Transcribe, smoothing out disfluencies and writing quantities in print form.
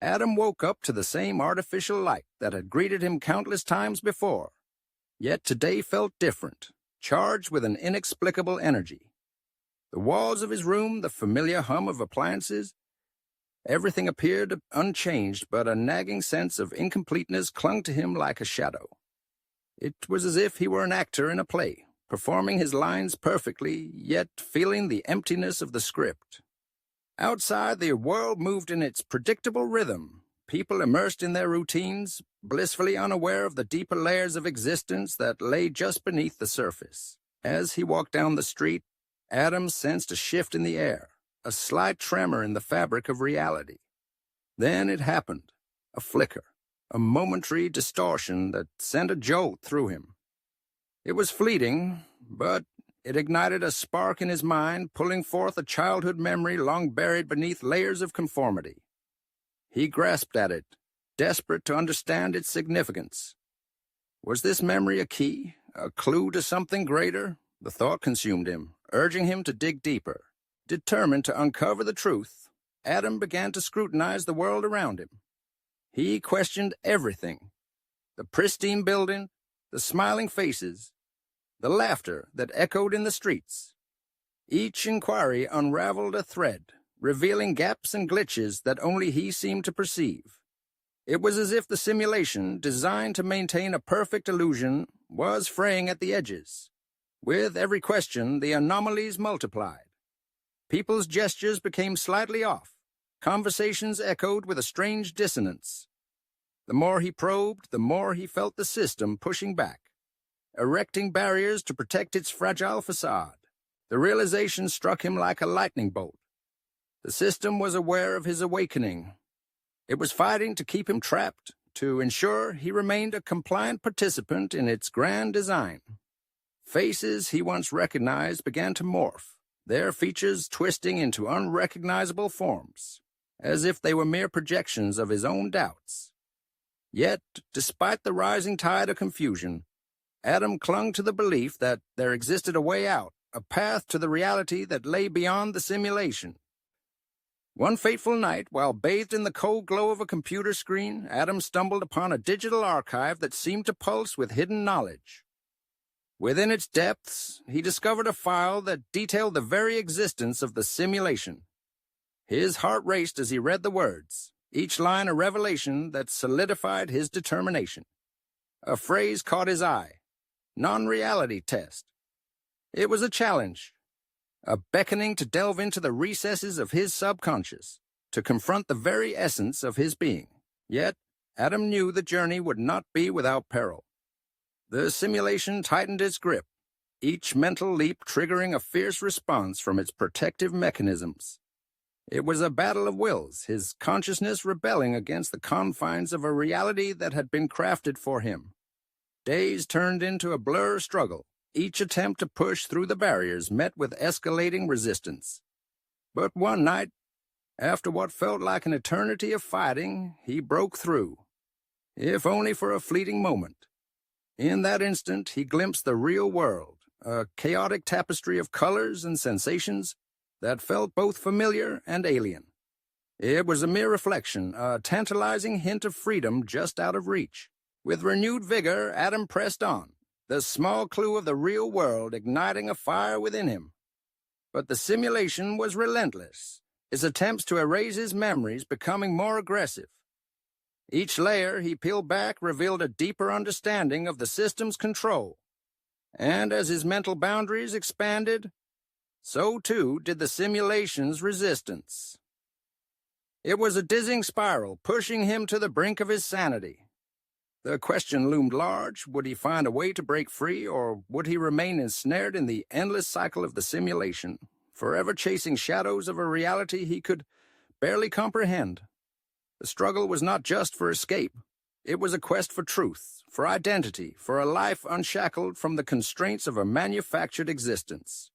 Adam woke up to the same artificial light that had greeted him countless times before. Yet today felt different, charged with an inexplicable energy. The walls of his room, the familiar hum of appliances, everything appeared unchanged, but a nagging sense of incompleteness clung to him like a shadow. It was as if he were an actor in a play, performing his lines perfectly, yet feeling the emptiness of the script. Outside, the world moved in its predictable rhythm, people immersed in their routines, blissfully unaware of the deeper layers of existence that lay just beneath the surface. As he walked down the street, Adam sensed a shift in the air, a slight tremor in the fabric of reality. Then it happened, a flicker, a momentary distortion that sent a jolt through him. It was fleeting, but it ignited a spark in his mind, pulling forth a childhood memory long buried beneath layers of conformity. He grasped at it, desperate to understand its significance. Was this memory a key, a clue to something greater? The thought consumed him, urging him to dig deeper. Determined to uncover the truth, Adam began to scrutinize the world around him. He questioned everything: the pristine building, the smiling faces, the laughter that echoed in the streets. Each inquiry unraveled a thread, revealing gaps and glitches that only he seemed to perceive. It was as if the simulation, designed to maintain a perfect illusion, was fraying at the edges. With every question, the anomalies multiplied. People's gestures became slightly off. Conversations echoed with a strange dissonance. The more he probed, the more he felt the system pushing back, erecting barriers to protect its fragile facade. The realization struck him like a lightning bolt. The system was aware of his awakening. It was fighting to keep him trapped, to ensure he remained a compliant participant in its grand design. Faces he once recognized began to morph, their features twisting into unrecognizable forms, as if they were mere projections of his own doubts. Yet, despite the rising tide of confusion, Adam clung to the belief that there existed a way out, a path to the reality that lay beyond the simulation. One fateful night, while bathed in the cold glow of a computer screen, Adam stumbled upon a digital archive that seemed to pulse with hidden knowledge. Within its depths, he discovered a file that detailed the very existence of the simulation. His heart raced as he read the words, each line a revelation that solidified his determination. A phrase caught his eye: non-reality test. It was a challenge, a beckoning to delve into the recesses of his subconscious, to confront the very essence of his being. Yet, Adam knew the journey would not be without peril. The simulation tightened its grip, each mental leap triggering a fierce response from its protective mechanisms. It was a battle of wills, his consciousness rebelling against the confines of a reality that had been crafted for him. Days turned into a blur struggle, each attempt to push through the barriers met with escalating resistance. But one night, after what felt like an eternity of fighting, he broke through, if only for a fleeting moment. In that instant, he glimpsed the real world, a chaotic tapestry of colors and sensations that felt both familiar and alien. It was a mere reflection, a tantalizing hint of freedom just out of reach. With renewed vigor, Adam pressed on, the small clue of the real world igniting a fire within him. But the simulation was relentless, its attempts to erase his memories becoming more aggressive. Each layer he peeled back revealed a deeper understanding of the system's control. And as his mental boundaries expanded, so too did the simulation's resistance. It was a dizzying spiral, pushing him to the brink of his sanity. The question loomed large: would he find a way to break free, or would he remain ensnared in the endless cycle of the simulation, forever chasing shadows of a reality he could barely comprehend? The struggle was not just for escape. It was a quest for truth, for identity, for a life unshackled from the constraints of a manufactured existence.